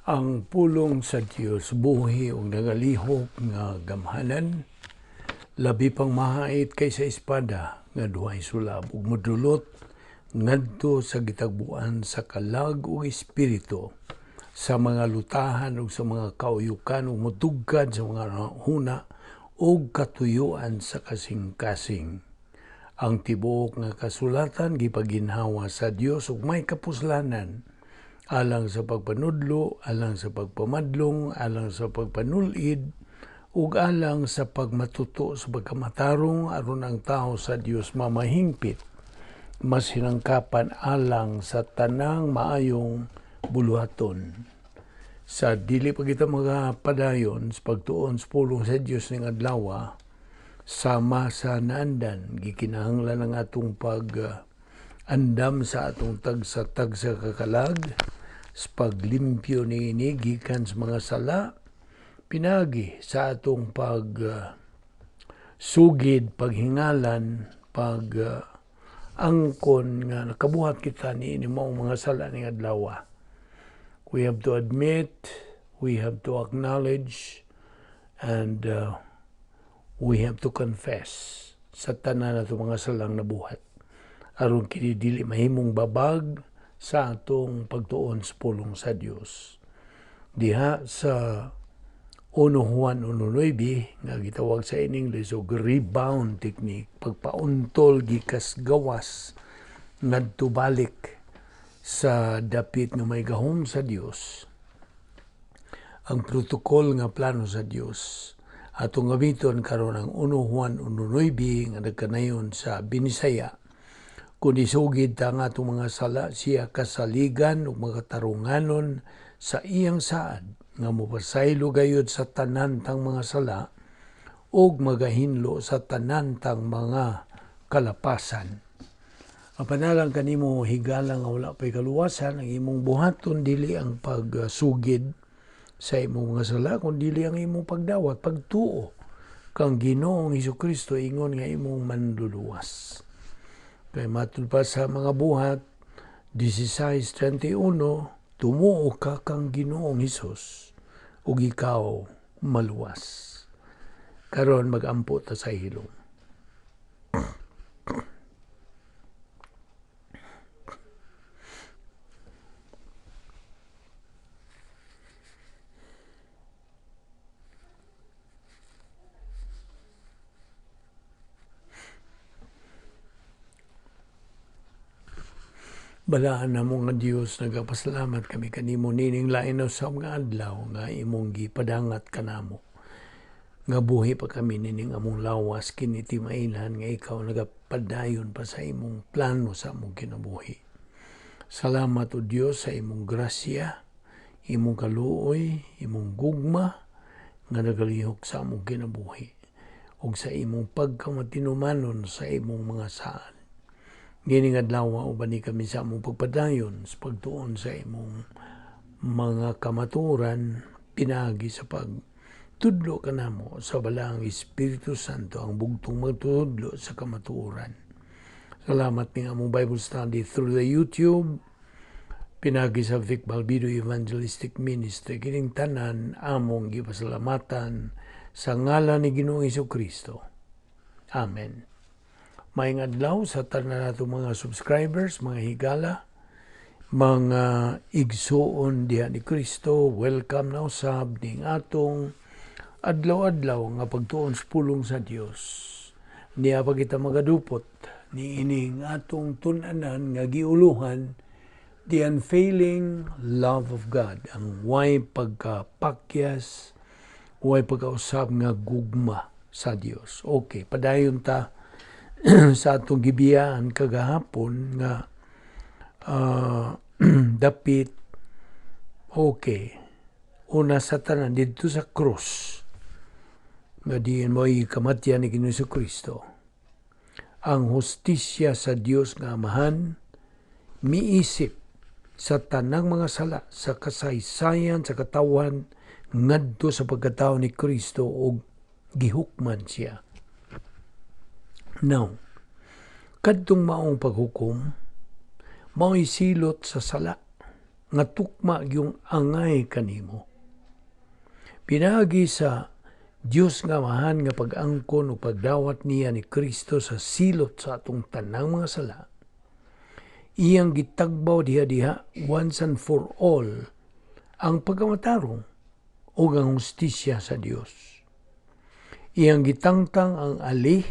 Ang pulong sa Dios buhi ug nagalihok nga gamhanan, labi pang mahait kaysa espada nga duhay sulab ug modulot ngadto sa gitagbuan sa kalag ug espiritu, sa mga lutahan ug sa mga kauyukan ug motugkad sa mga huna ug katuyuan sa kasing-kasing. Ang tibuok nga kasulatan gipaginhawa sa Dios ug may kapuslanan alang sa pagpanudlo, alang sa pagpamadlong, alang sa pagpanulid, ug alang sa pagmatuto sa pagkamatarong aron ang tao sa Dios mamahingpit, mas hinangkapan alang sa tanang maayong buluhaton. Sa dili pa kita magapadayon sa pagtuon sa pulong sa Dios ning adlaw, sama sa naandan, gikinahanglan ang atong andam sa atong tagsa-tagsa kakalag, sa paglimpyo ni gikan sa mga sala, pinagi sa atong sugid, paghingalan, angkon nga nakabuhat kita ni maong mga sala ning adlaw. We have to admit, we have to acknowledge, and we have to confess sa tanan nato mga salang nabuhat aron kini dili mahimong babag sa atong pagtuon sa pulong sa Dios. Diha sa 1 Juan 1:9 nga gitawag sa in English og rebound technique, pagpauntol gikas gawas ngadto balik sa dapit nga may gahom sa Dios. Ang protokol nga plano sa Dios atong gamiton karon ang 1 Juan 1:9 nga nagkanayon sa Binisaya. Kung isugid ta nga atong mga sala, siya kasaligan ug makatarunganon sa iyang saad nga mopasaylo gayud sa tanan tang mga sala ug magahinlo sa tanan tang mga kalapasan. Mapanalang kanimo higala nga wala pay kaluwasan, ang imong buhaton dili ang pagsugid sa imong mga sala, kundi dili ang imong pagdawat, pagtuo kang Ginoong Hesukristo ingon nga imong manluluwas. Kay matud pa sa mga buhat 16:31, tumuo ka kang Ginoong Hesus ug ikaw maluwas. Karon magampo ta sa hilom. Balaan na mo nga Dios, nagapasalamat kami kanimo nining lain sa mga adlaw nga imong gipadangat kanamo. Nga buhi pa kami nining among lawas kini timailan nga ikaw nagapadayon pa sa imong plano sa among kinabuhi. Salamat o Dios sa imong grasya, imong kaluoy, imong gugma nga nagalihok sa among kinabuhi ug sa imong pagkamatinumanon sa imong mga saan. Gining adlaw ubani kami sa among pagpadayon sa pagtuon sa imong mga kamaturan, pinagi sa pagtudlo kanamo sa balang Espiritu Santo ang bugtong magtudlo sa kamatuoran. Salamat ning among Bible study through the YouTube, pinagi sa Balbido Evangelistic Ministry. Kining tanan among gipasalamatan sa ngalan ni Ginoong Hesukristo. Amen. Maayong adlaw sa tanan nato mga subscribers, mga higala, mga igsuon diha ni Kristo. Welcome na usab ning atong adlaw-adlaw nga pagtuon sa pulong sa Dios. Niya pa kita magadupot ni ining atong tun-anan nga giuluhan, the unfailing love of God, ang way pagkapakyas, way pagkausab nga gugma sa Dios. Okay, padayon ta sa atong gibiyaan kagahapon nga dapit una sa tanan dito sa krus nga diin mo'y kamatyan ni Ginoong Hesukristo. Ang hustisya sa Dios nga Amahan miisip sa tanang mga sala sa kasaysayan sa katawan ngadto sa pagkatao ni Kristo ug gihukman siya. Now, kadtong maong paghukom, mao'y silot sa sala, nga tukma yung angay kanimo. Pinagi sa Diyos nga mahan nga pag-angkon o pagdawat niya ni Kristo sa silot sa atong tanang mga sala. Iyang gitagbaw diha-diha once and for all ang pagkamatarong o ang hustisya sa Diyos. Iyang gitangtang ang alih,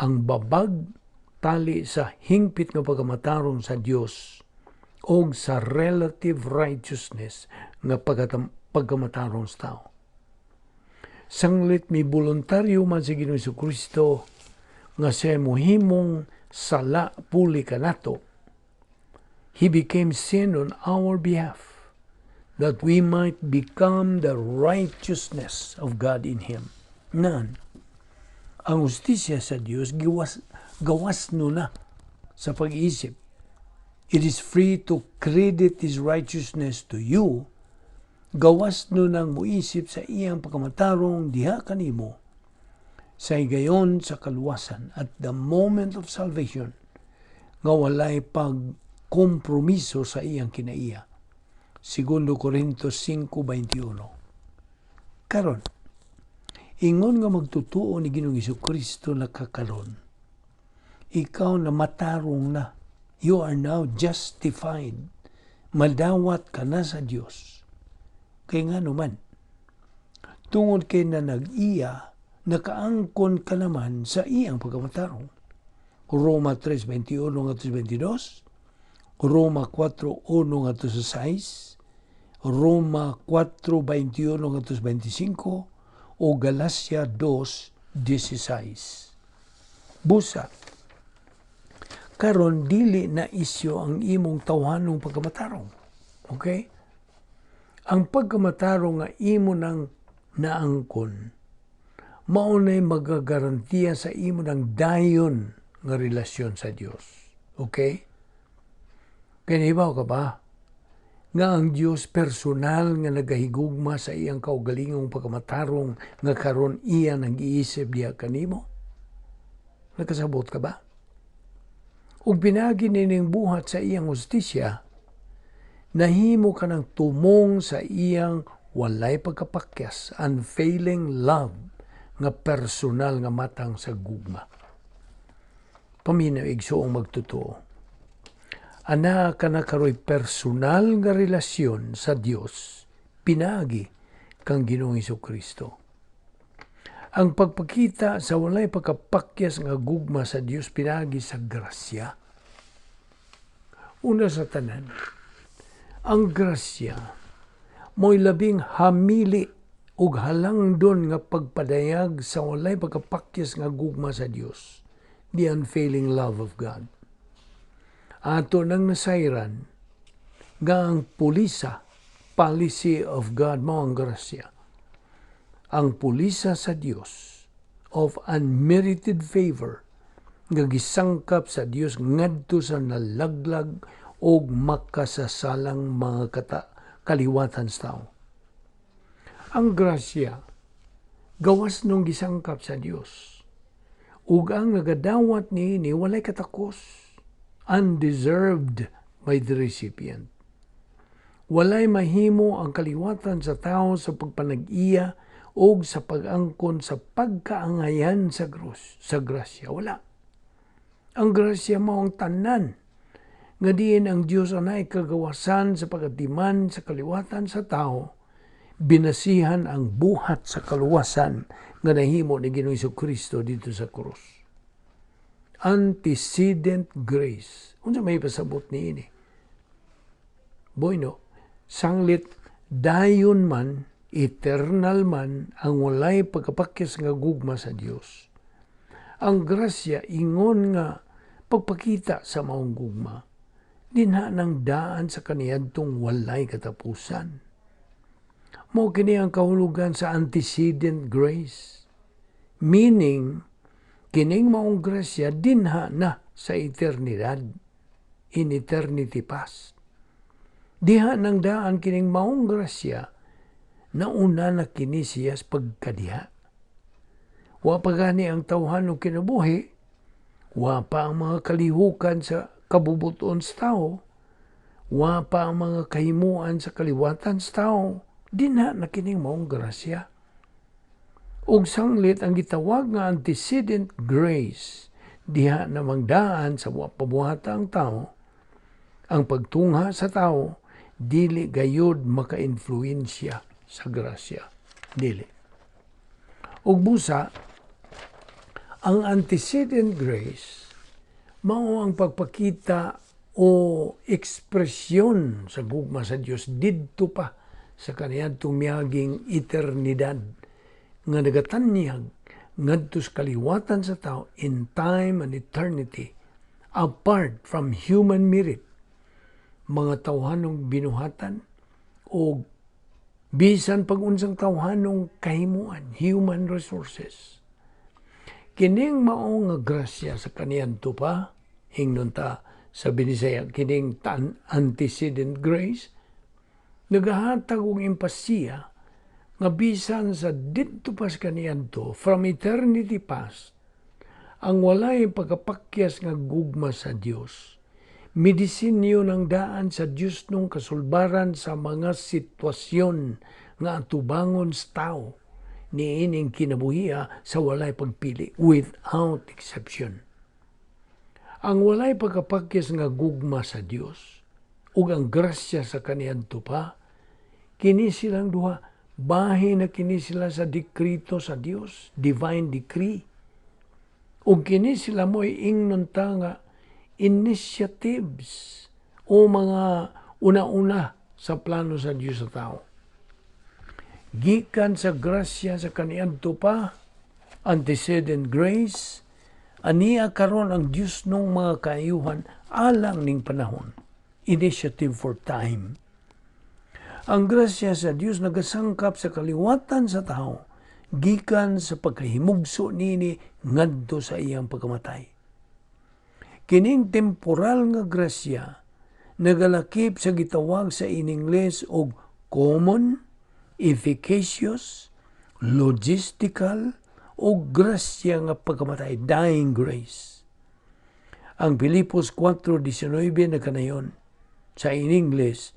ang babag, tali sa hingpit nga pagkamatarong sa Diyos o sa relative righteousness nga pagkamatarong sa tao. Sanglit mi voluntaryo man si Ginoong Jesucristo nga siya mohimong sala puli kanato. He became sin on our behalf that we might become the righteousness of God in Him. Nan, ang hustisya sa Diyos gawas no na sa pag-iisip. It is free to credit His righteousness to you. Gawas no nang muisip sa iyang pagkamatarong diha kanimo sa higayon sa kaluwasan at the moment of salvation nga walay pagkompromiso sa iyang kinaiya. 2 Corintios 5:21. Karon, ingon nga magtutuo ni Ginoong Jesucristo na kakaron, ikaw na matarong na, you are now justified, madawat ka na sa Diyos. Kaya nga naman, tungod kay na nag-iya, nakaangkon ka naman sa iyang pagkamatarong. Roma 3:21-22, Roma 4:1-6, Roma 4:21-25, o Galacia 2:16. Busa, karon dili na isyo ang imong tawhanong pagkamatarong. Okay? Ang pagkamatarong nga imo nang naangkon, maunay magagarantiya sa imo ng dayon nga relasyon sa Dios. Okay? Kanibaw ka ba? Nga ang Dios personal nga nagahigugma sa iyang kaugalingong pagkamatarong nga karon iya nag-iisip diha kanimo? Nakasabot ka ba? Ug pinagi nining buhat sa iyang hustisya, nahimo ka ng tumong sa iyang walay pagkapakyas, unfailing love, nga personal nga matang sa gugma. Paminaw igsoong magtutuo. Ana ka na karoy personal nga relasyon sa Dios, pinagi kang Ginoong Jesucristo. Ang pagpakita sa walay pagkapakyas nga gugma sa Dios pinagi sa grasya. Una sa tanan, ang grasya mo'y labing hamili ug halangdon nga pagpadayag sa walay pagkapakyas nga gugma sa Dios, the unfailing love of God. Ato nang nasayran nga ang pulisa, policy of God mo ang grasya. Ang pulisa sa Dios of unmerited favor nga gisangkap sa Dios ngadto sa nalaglag og makasasalang mga kaliwatan sa tao. Ang grasya gawas nung gisangkap sa Dios. Ug ang nagadawat niini walay katakos, undeserved by the recipient. Walay mahimo ang kaliwatan sa tao sa pagpanag-iya o sa pag-angkon sa pagkaangayan sa grasya. Wala. Ang grasya mao ang tanan nga diin ang Dios anay kagawasan sa pagatiman sa kaliwatan sa tao, binasihan ang buhat sa kaluwasan nga nahimo ni Ginoong Jesucristo dito sa krus. Antecedent grace. Unsa may pasabot niini? Boyno, sanglit dayon man, eternal man ang walay pagkapakyas nga gugma sa Dios. Ang grasya ingon nga pagpakita sa maong gugma, dinha ng daan sa kaniadtong walay katapusan. Mao kini ang kahulugan sa antecedent grace. Meaning, kining maong grasya dinha na sa eternidad, in eternity past. Diha ng daan kining maong grasya, nauna na kini siya sa pagkadiha. Wa pa gani ang tawhan o kinabuhi, wa pa ang mga kalihukan sa kabubuton sa tao, wa pa ang mga kahimuan sa kaliwatan sa tao, dinha na kining maong grasya. Og sanglit ang gitawag nga antecedent grace, diha na mangdaan sa pabuhata ang tao, ang pagtungha sa tao, dili gayud maka-influensya sa grasya. Dili. Ug busa, ang antecedent grace, mao ang pagpakita o ekspresyon sa gugma sa Dios didto pa sa kaniadtong miaging eternidad nga nagatanyag ngadto sa kaliwatan sa tao in time and eternity apart from human merit, mga tawhanong binuhatan o bisan pag-unsang tawhanong kahimuan, human resources. Kining mao nga grasya sa kaniadto pa, hingnon ta sa Binisaya, kining antecedent grace, nagahatag og empasiya nga bisan sa didto pas kaniadto from eternity past, ang walay pagkapakyas nga gugma sa Dios, medisinyo ng daan sa Dios nung kasulbaran sa mga sitwasyon nga atubangon sa tao, niining kinabuhiya sa walay pagpili without exception. Ang walay pagkapakyas nga gugma sa Dios ug ang grasya sa kaniadto pa, kini silang duha, bahin na kini sila sa dekrito sa Dios, divine decree. Ug kini sila mo'y ingnon ta nga initiatives o mga una-una sa plano sa Dios sa tao. Gikan sa grasya sa kaniadto pa, antecedent grace, aniya karon ang Dios nung mga kaayuhan alang ning panahon, initiative for time. Ang grasya sa Dios nagasangkap sa kaliwatan sa tao, gikan sa pagkahimugso nini ngadto sa iyang pagkamatay. Kining temporal nga grasya nagalakip sa gitawag sa in-Ingles og common, efficacious, logistical o grasya nga pagkamatay, dying grace. Ang Filipos 4:19 na kanayon sa in-English,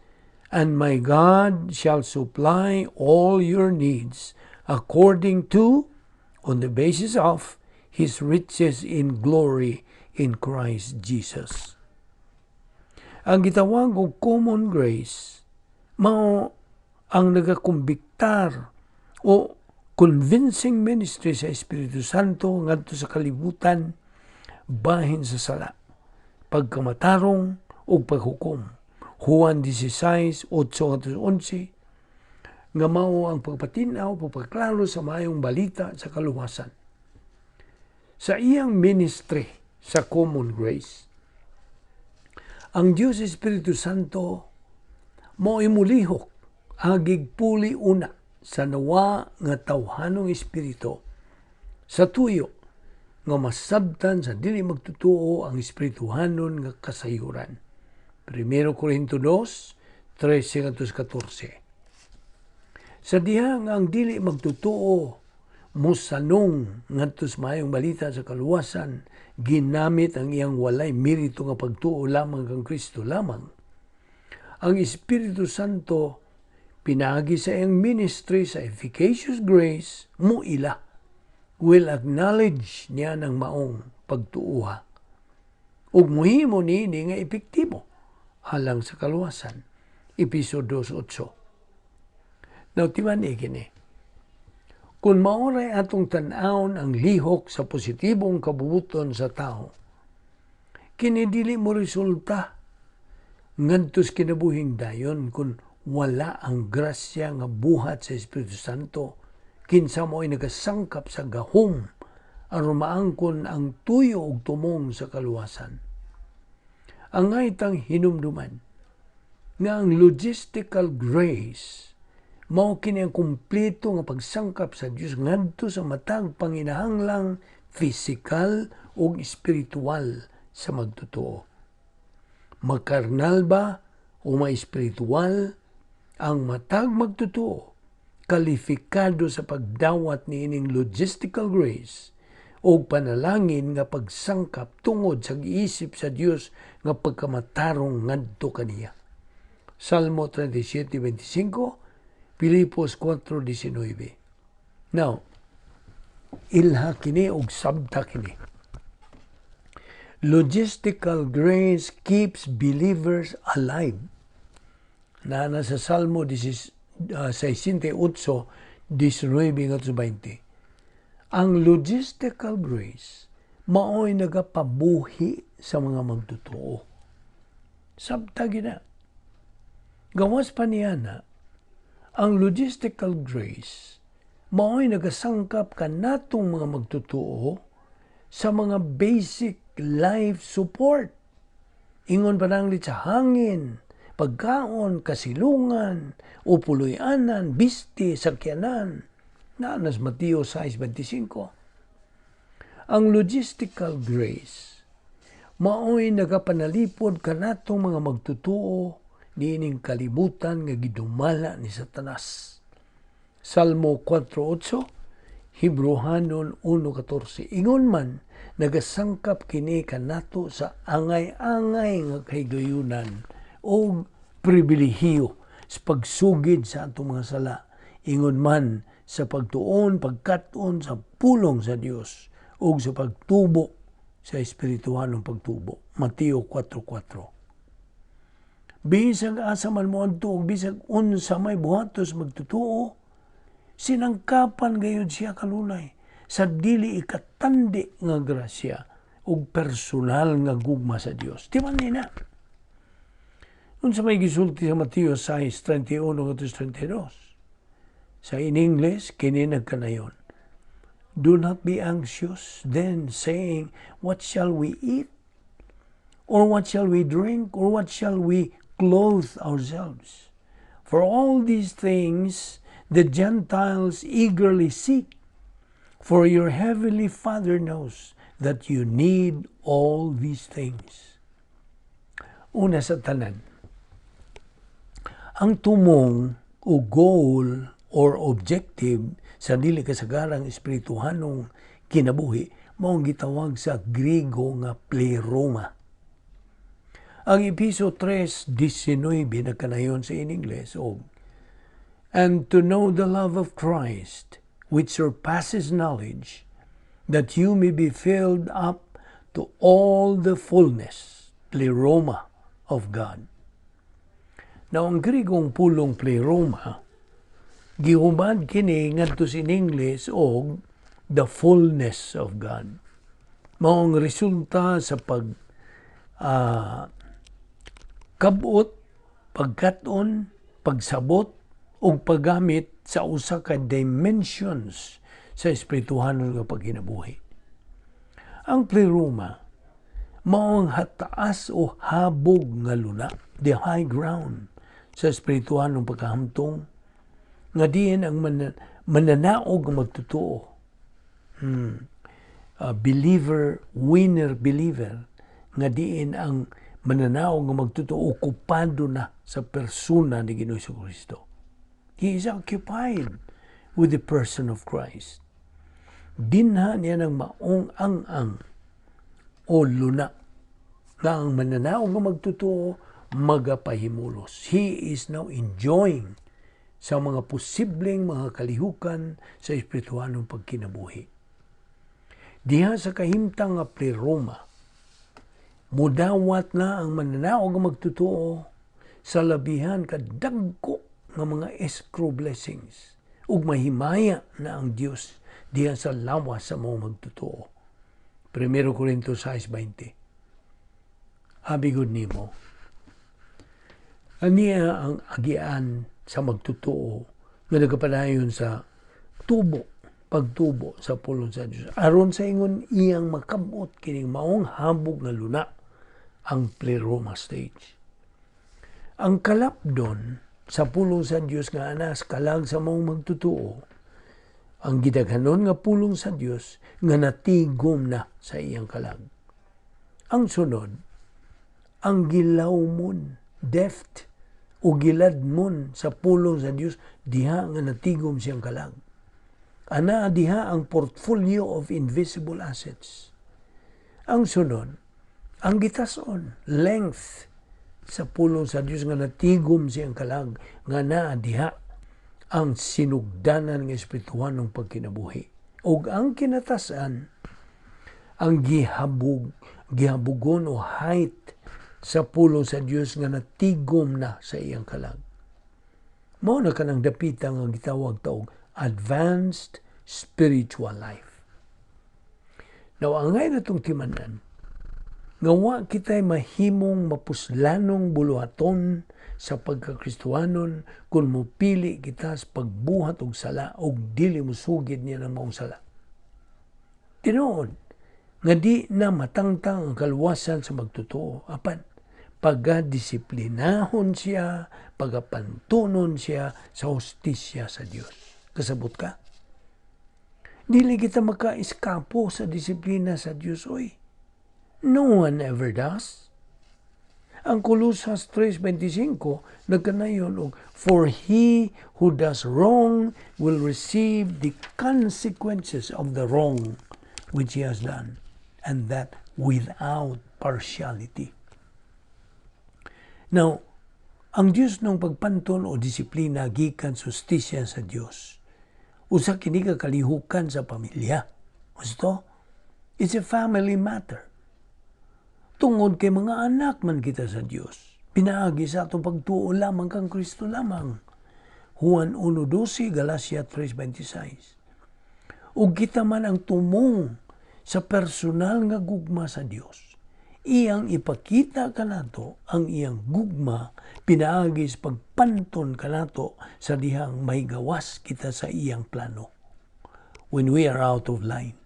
and my God shall supply all your needs according to, on the basis of, His riches in glory in Christ Jesus. Ang gitawag og common grace, mao ang nagakumbiktar o convincing ministry sa Espiritu Santo ngadto sa kalibutan bahin sa sala, pagkamatarong o paghukom. Juan 16:8-11 nga mao ang pagpatinaw, pagpaklaro sa maayong balita sa kaluwasan. Sa iyang ministry sa common grace, ang Dios Espiritu Santo mao imulihok agig puli una sa nawa nga tawhanong espiritu sa tuyo nga masabtan sa dili magtutuo ang espirituhanon nga kasayuran. 1 Corinto 2:13-14. Sa diha nga ang dili magtutuo musanong ngadto sa maayong balita sa kaluwasan, ginamit ang iyang walay merito nga pagtuo lamang kang Kristo lamang. Ang Espiritu Santo pinagi sa iyang ministry sa efficacious grace mo ila will acknowledge niya ng maong pagtuuha ug muhimo niini nga epektibo alang sa kaluwasan. Episodio 2:8. Now, timan kini. Kung maoray atong tan-awon ang lihok sa positibong kabubuton sa tao, kini dili mo resulta ngadtos kinabuhing dayon kung wala ang grasya nga buhat sa Espiritu Santo, kinsa mo ay nagasangkap sa gahom aron maangkon ang tuyo ug tumong sa kaluwasan. Ang ngaitang hinumduman nga ang logistical grace mao kini ang kumpleto nga pagsangkap sa Dios ngadto sa matag panginahanglang physical ug espiritual sa magtotoo. Makarnal ba o ma-espiritual, ang matag magtotoo kalifikado sa pagdawat niining logistical grace o panalangin nga pagsangkap tungod sa giisip sa Dios nga pagkamatarong ngadto kaniya. Salmo 37:25, Filipos 4:19. Now, ilha kini og sabta kini. Logistical grace keeps believers alive. Na sa Salmo 68:19-20. Ang logistical grace mao'y nagapabuhi sa mga magtotoo. Sabta gina. Gawas pa niya na, ang logistical grace mao'y nagasangkap ka natong mga magtotoo sa mga basic life support. Ingon pa nang sa hangin, pagkaon, kasilungan, upuloy-anan, biste, sakyanan. Naanas Mateo 6:25. Ang logistical grace mao'y nagapanalipod kanatong mga magtutuo niining kalibutan nga gidumala ni Satanas. Salmo 4:8, Hebrehanon 1:14. Ingon man nagasangkap kini kanato sa angay-angay nga kahigayunan o pribilehiyo sa pagsugid sa atong mga sala. Ingon man sa pagtuon, pagkat-on sa pulong sa Dios o sa pagtubo sa espirituhanong pagtubo. Mateo 4:4. Bisag asa man mo adto og bisag unsa may buhatos magtutuo, sinangkapan gayud siya kalunay sa dili ikatandi nga grasya ug personal nga gugma sa Dios. Di man nina. Unsa may gisulti sa Mateo 6:31-32. Sa in English kini nagkanayon. Do not be anxious then saying, what shall we eat? Or what shall we drink? Or what shall we clothe ourselves? For all these things the Gentiles eagerly seek. For your heavenly Father knows that you need all these things. Una sa tanan, ang tumong o goal or objective sa dili kasagarang espirituhanong kinabuhi maong gitawag sa Griego nga pleroma. Ang Episo 3:19 nagkanayon sa in English og, and to know the love of Christ, which surpasses knowledge, that you may be filled up to all the fullness, pleroma, of God. Now, ang Griegong pulong pleroma, gihubad kini ngadto in English og the fullness of God. Maong resulta sa kabot, pagkat-on, pagsabot, o paggamit sa usa ka dimensions sa espirituhanon nga pagkinabuhi. Ang pleroma mao ang hataas o habog nga luna, the high ground sa espirituhanong pagkahamtong nga diin ang mananaog nga magtotoo. Believer, winner believer, nga diin ang mananaog nga magtotoo okupado na sa persona ni Ginoong Jesucristo. He is occupied with the person of Christ. Dinha niya ng maong ang o luna nga ang mananaog nga magtotoo magapahimulos. He is now enjoying sa mga posibleng mga kalihukan sa espirituhanong pagkinabuhi. Diha sa kahimtang nga pleroma, mudawat na ang mananaog nga magtotoo sa labihan kadagko nga mga escrow blessings ug mahimaya na ang Dios diha sa lawas sa mga magtotoo. 1 Corintios 6:20. Habigod nimo, aniya ang agian sa magtotoo nga nagapadayon sa pagtubo sa pulong sa Dios. Aron sa ingon iyang makabot kining maong habog nga luna, ang pleroma stage. Ang kalapdon sa pulong sa Dios nga anas kalag sa maong magtotoo, ang gidaghanon nga pulong sa Dios nga natigom na sa iyang kalag. Ang sunod, ang gilawmon, deft o giladmon sa pulong sa Dios diha nga natigom siyang kalag. Ana diha ang portfolio of invisible assets. Ang sunod, ang gitason, length, sa pulong sa Dios nga natigom siyang kalag nga naa diha ang sinugdanan nga espirituhanong pagkinabuhi. Og ang kinatasan ang gihabugon o height sa pulong sa Dios nga natigom na sa iyang kalag. Mao na kanang dapita nga gitawag taog advanced spiritual life. Now, angay na itong timanan, nga wa kita'y mahimong mapuslanong buluhaton sa pagkakristuhanon kung mupili kita sa pagbuhat og sala og dili musugid niya ng maong sala. Tinuod, nga di na matangtang ang kaluwasan sa magtotoo, apan pagadisiplinahon siya, pagapantunon siya sa hustisya sa Dios. Kasabot ka? Dili kita maka-eskapo sa disiplina sa Dios, oy. No one ever does. Ang Colosas 3:25 nagkanayon og for he who does wrong will receive the consequences of the wrong which he has done, and that without partiality. Now, ang Dios nung pagpanton o disiplina gikan sa hustisya sa Dios. Usa kini ka kalihukan sa pamilya. Gusto? It's a family matter. Tungod kay mga anak man kita sa Dios. Pinaagi sa atong pagtuo lamang kang Kristo lamang. Juan 1:12, Galacia 3:26. Ug kita man ang tumong sa personal nga gugma sa Dios. Iyang ipakita kanato ang iyang gugma pinaagi sa pagpanton kanato sa dihang mahigawas kita sa iyang plano. When we are out of line.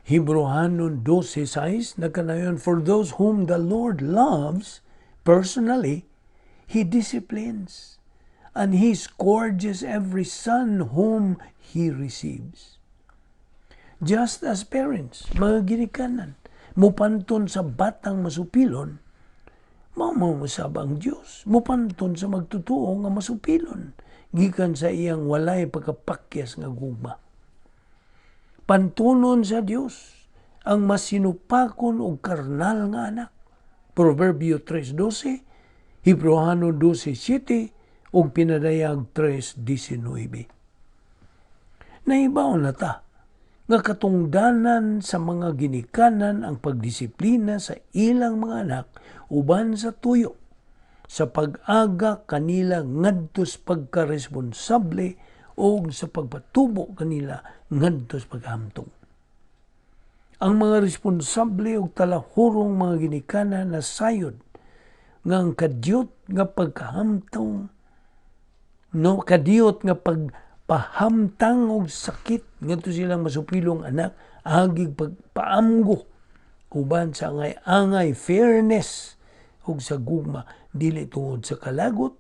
Hebrehanon 12:6 nagkanayon, for those whom the Lord loves personally, He disciplines, and He scourges every son whom He receives. Just as parents, mga ginikanan, mupanton sa batang masupilon, mamamusab ang Diyos, mupanton sa magtutuo nga masupilon, gikan sa iyang walay pagkapakyas nga gugma. Pantunon sa Dios ang masinupakon og karnal nga anak. Proverbio 3:12, Hebrehanon 12:7 ug pinadayag 3:19. Naibaw na ta nga katungdanan sa mga ginikanan ang pagdisiplina sa ilang mga anak uban sa tuyo sa pag-aga kanila ngadto sa pagkaresponsable o sa pagpatubo kanila ngadto sa paghamtong. Ang mga responsable og talahurong mga ginikanan na sayod nga ang kadiyot nga pagkahamtong kadiyot nga pagpahamtang og sakit ngadto silang masupilong anak agig pagpaamgo uban sa angay fairness ug sa gugma dili tungod sa kalagot,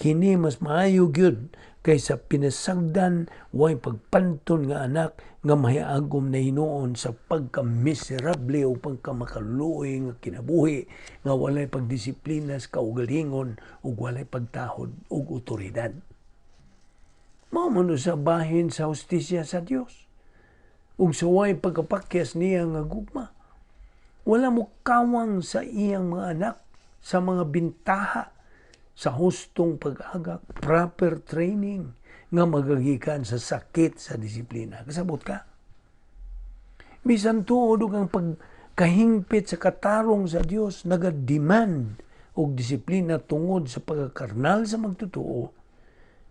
kini mas maayo gyud kaysa pinasagdan way pagpanton nga anak nga mahiagom na hinuon sa pagkamiserable o pagkamakaluoy nga kinabuhi nga walay pagdisiplina sa kaugalingon ug walay pagtahod ug otoridad. Mao man sa bahin sa hustisya sa Dios ug sa way pagkapakyas niya nga gugma. Wala mo kawang sa iyang mga anak sa mga bintaha sa hustong pag-agak, proper training nga magagikan sa sakit sa disiplina. Kasabot ka? Bisan tuod ang pagkahingpit sa katarong sa Dios naga-demand og disiplina tungod sa pagkakarnal sa magtutuo,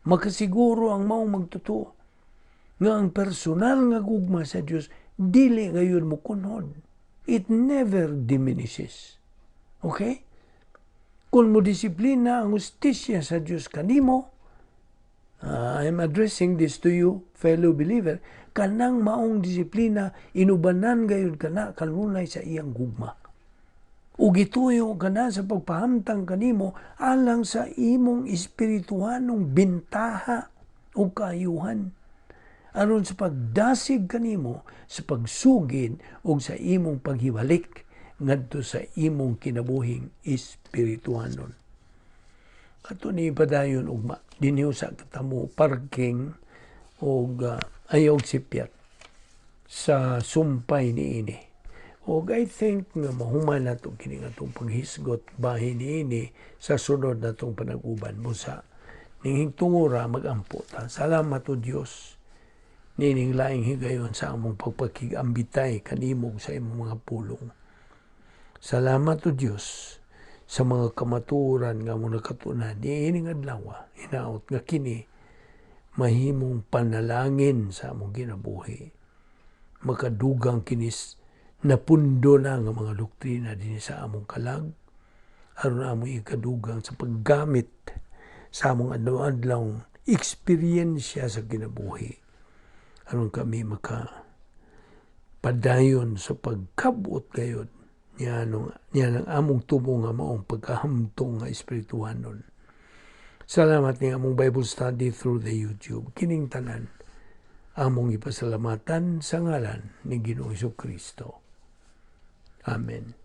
makasiguro ang maong magtutuo nga ang personal nga gugma sa Dios dili gayon mo kunhod. It never diminishes. Okay? Kung mo disiplina ang hustisya sa Diyos kanimo, I'm addressing this to you, fellow believer, kanang maong disiplina, inubanan gayon kana kanunay sa iyang gugma. Ug gituyo kana sa pagpahamtang kanimo alang sa imong espirituhanong bintaha o kaayuhan. Aron sa pagdasig kanimo sa pagsugid o sa imong paghibalik ngadto sa imong kinabuhing espirituhanon. Kato ni padayon ugma dinhi sa katamo parking og ayaw sipyat sa sumpay niini. O I think nga mahuman na ito kini nga itong paghisgot bahin ini sa sunod na itong panag-uban mo sa ning tungura magampo ta. Salamat o Diyos. Nining laing higayon sa among pagpakigambitay kanimog sa imong mga pulong. Salamat o Diyos sa mga kamaturan nga mong nakatunan. Niining adlaw, hinaot nga kini mahimong panalangin sa among ginabuhi. Makadugang kinis napundo na nga mga doktrina din sa among kalag. Aron among ikadugang sa paggamit sa among adlaw-adlaw eksperyensya sa kinabuhi. Aron kami padayon sa pagkabot gayud niya ng among tubo nga maong pagkahamtong nga espirituhanon. Salamat nga among Bible study through the YouTube. Kining tanan among ipasalamatan sa ngalan ni Ginoong Jesucristo. Amen.